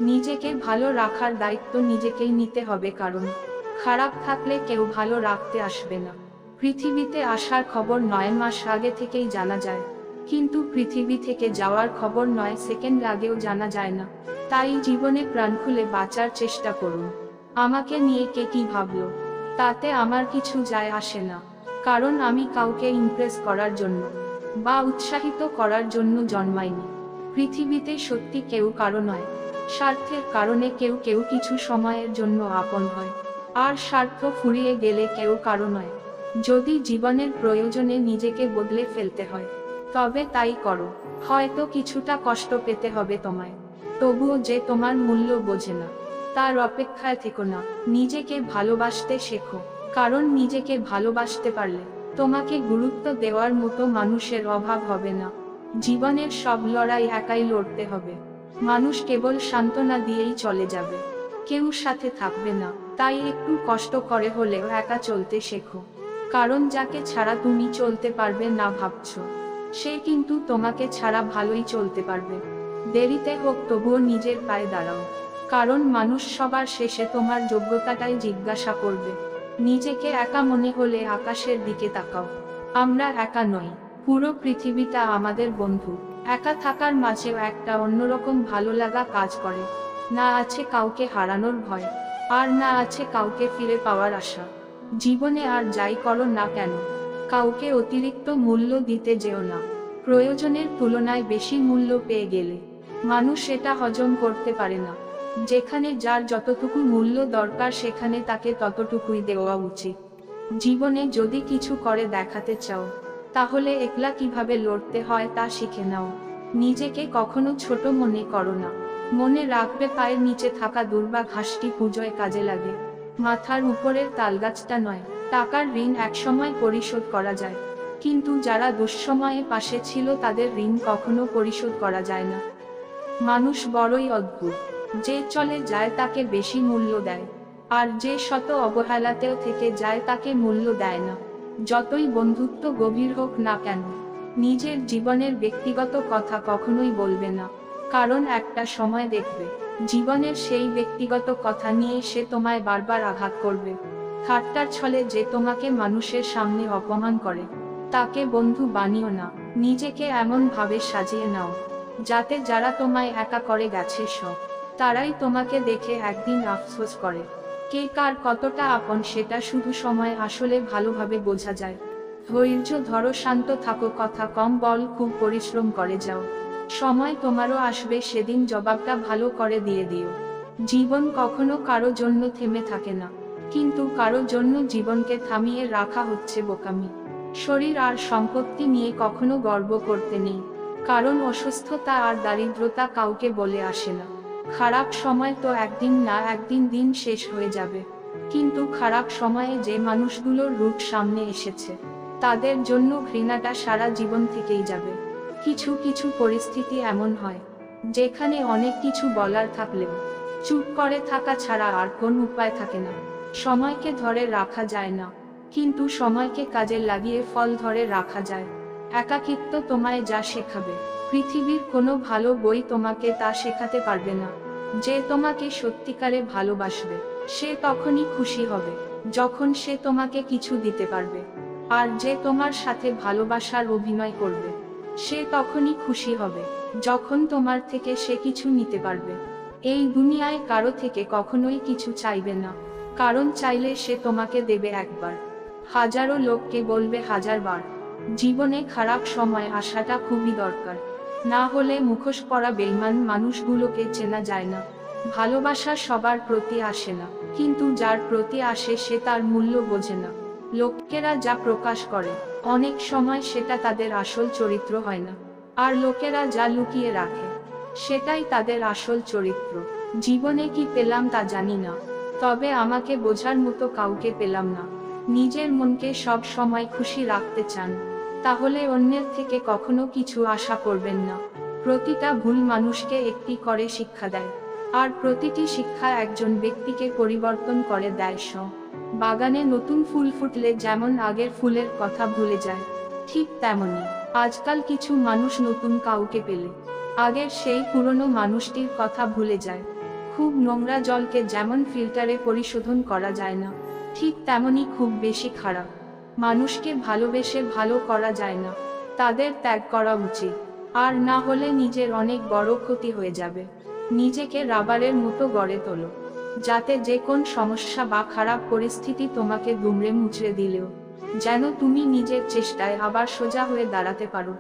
নিজেকে ভালো রাখার দায়িত্ব নিজেকেই নিতে হবে, কারণ খারাপ থাকলে কেউ ভালো রাখতে আসবে না। পৃথিবীতে আসার খবর 9 মাস আগে থেকেই জানা যায়, কিন্তু পৃথিবী থেকে যাওয়ার খবর 9 সেকেন্ড আগেও জানা যায় না। তাই জীবনে প্রাণ খুলে বাঁচার চেষ্টা করুন। আমাকে নিয়ে কে কি ভাবলো তাতে আমার কিছু যায় আসে না, কারণ আমি কাউকে ইমপ্রেস করার জন্য বা উৎসাহিত করার জন্য জন্মাইনি। পৃথিবীতে সত্যি কেউ কারো নয়, স্বার্থের কারণে কেউ কেউ কিছু সময়ের জন্য আপন হয়, আর স্বার্থ ফুরিয়ে গেলে কেউ কারো নয়। যদি জীবনের প্রয়োজনে নিজেকে বদলে ফেলতে হয় তবে তাই করো। হয়তো কিছুটা কষ্ট পেতে হবে তোমায়, তবুও যে তোমার মূল্য বোঝে না তার অপেক্ষায় থেকো না। নিজেকে ভালোবাসতে শেখো, কারণ নিজেকে ভালোবাসতে পারলে তোমাকে গুরুত্ব দেওয়ার মতো মানুষের অভাব হবে না। জীবনের সব লড়াই একাই লড়তে হবে। মানুষ কেবল সান্ত্বনা দিয়েই চলে যাবে, কেউ সাথে থাকবে না। তাই একটু কষ্ট করে হলেও একা চলতে শেখো, কারণ যাকে ছাড়া তুমি চলতে পারবে না ভাবছো, সে কিন্তু তোমাকে ছাড়া ভালোই চলতে পারবে। দেরিতে হোক তবুও নিজের পায়ে দাঁড়াও, কারণ মানুষ সবার শেষে তোমার যোগ্যতাটাই জিজ্ঞাসা করবে। নিজেকে একা মনে হলে আকাশের দিকে তাকাও। আমরা একা নই, পুরো পৃথিবীটা আমাদের বন্ধু। একা থাকার মাঝেও একটা অন্যরকম ভালো লাগা কাজ করে। না আছে কাউকে হারানোর ভয়, আর না আছে কাউকে ফিরে পাওয়ার আশা। জীবনে আর যাই করো না কেন, কাউকে অতিরিক্ত মূল্য দিতে যেও না। প্রয়োজনের তুলনায় বেশি মূল্য পেয়ে গেলে মানুষ এটা হজম করতে পারে না। যেখানে যার যতটুকু মূল্য দরকার সেখানে তাকে ততটুকুই দেওয়া উচিত। জীবনে যদি কিছু করে দেখাতে চাও, তাহলে একলা কিভাবে লড়তে হয় তা শিখে নাও। নিজেকে কখনো ছোট মনে করো না। মনে রাখবে পায়ের নিচে থাকা দুর্বা ঘাসটি পুজোয় কাজে লাগে, মাথার উপরের তালগাছটা নয়। টাকার ঋণ একসময় পরিশোধ করা যায়, কিন্তু যারা দুঃসময়ে পাশে ছিল তাদের ঋণ কখনো পরিশোধ করা যায় না। মানুষ বড়ই অদ্ভুত, যে চলে যায় তাকে বেশি মূল্য দেয়, আর যে শত অবহেলাতেও থেকে যায় তাকে মূল্য দেয় না। যতই বন্ধুত্ব গভীর হোক না কেন, নিজের জীবনের ব্যক্তিগত কথা কখনোই বলবে না, কারণ একটা সময় দেখবে জীবনের সেই ব্যক্তিগত কথা নিয়ে সে তোমায় বারবার আঘাত করবে। ঠাট্টার ছলে যে তোমাকে মানুষের সামনে অপমান করে, তাকে বন্ধু বানিও না। নিজেকে এমন ভাবে সাজিয়ে নাও যাতে যারা তোমায় একা করে গেছে সব, তারাই তোমাকে দেখে একদিন আফসোস করে। কে কার কতটা আপন সেটা শুধু সময় আসলে ভালোভাবে বোঝা যায়। ধৈর্য ধরো, শান্ত থাকো, কথা কম বল, খুব পরিশ্রম করে যাও। সময় তোমারও আসবে, সেদিন জবাবটা ভালো করে দিয়ে দিও। জীবন কখনো কারো জন্য থেমে থাকে না, কিন্তু কারো জন্য জীবনকে থামিয়ে রাখা হচ্ছে বোকামি। শরীর আর সম্পত্তি নিয়ে কখনো গর্ব করতে নেই, কারণ অসুস্থতা আর দারিদ্রতা কাউকে বলে আসে না। খারাপ সময় তো একদিন না একদিন দিন শেষ হয়ে যাবে, কিন্তু খারাপ সময়ে যে মানুষগুলোর রূপ সামনে এসেছে তাদের জন্য ঘৃণাটা সারা জীবন থেকেই যাবে। কিছু কিছু পরিস্থিতি এমন হয় যেখানে অনেক কিছু বলার থাকলেও চুপ করে থাকা ছাড়া আর কোন উপায় থাকে না। সময়কে ধরে রাখা যায় না, কিন্তু সময়কে কাজে লাগিয়ে ফল ধরে রাখা যায়। একাকিত্ব তোমায় যা শেখাবে, পৃথিবীর কোনো ভালো বই তোমাকে তা শেখাতে পারবে না। যে তোমাকে সত্যিকারে ভালোবাসবে সে তখনই খুশি হবে যখন সে তোমাকে কিছু দিতে পারবে, আর যে তোমার সাথে ভালোবাসার অভিনয় করবে সে তখনই খুশি হবে যখন তোমার থেকে সে কিছু নিতে পারবে। এই দুনিয়ায় কারো থেকে কখনোই কিছু চাইবে না, কারণ চাইলে সে তোমাকে দেবে একবার, হাজারো লোককে বলবে হাজারবার। জীবনে খারাপ সময় আসাটা খুবই দরকার, না হলে মুখোশ পরা বেঈমান মানুষগুলোকে চেনা যায় না। ভালোবাসা সবার প্রতি আসে না, কিন্তু যার প্রতি আসে সে তার মূল্য বোঝে না। লোকেরা যা প্রকাশ করে অনেক সময় সেটা তাদের আসল চরিত্র হয় না, আর লোকেরা যা লুকিয়ে রাখে সেটাই তাদের আসল চরিত্র। জীবনে কি পেলাম তা জানি না, তবে আমাকে বোঝার মতো কাউকে পেলাম না। নিজের মনকে সব সময় খুশি রাখতে চান, তাহলে অন্যের থেকে কখনো কিছু আশা করবেন না। প্রতিটা ভুল মানুষকে একটি করে শিক্ষা দেয়, আর প্রতিটি শিক্ষা একজন ব্যক্তিকে পরিবর্তন করে দেয়। বাগানে নতুন ফুল ফুটলে যেমন আগের ফুলের কথা ভুলে যায়, ঠিক তেমনি আজকাল কিছু মানুষ নতুন কাউকে পেলে আগের সেই পুরনো মানুষটির কথা ভুলে যায়। খুব নোংরা জলকে যেমন ফিল্টারে পরিশোধন করা যায় না, ঠিক তেমনি খুব বেশি খারাপ মানুষকে ভালোবেসে ভালো করা যায় না। তাদের ত্যাগ করা উচিত, আর না হলে নিজের অনেক বড় ক্ষতি হয়ে যাবে। নিজেকে রাবারের মতো গড়ে তোলো, যাতে যে কোন সমস্যা বা খারাপ পরিস্থিতি তোমাকে দুমড়ে মুচড়ে দিলেও যেন তুমি নিজের চেষ্টায় আবার সোজা হয়ে দাঁড়াতে পারো।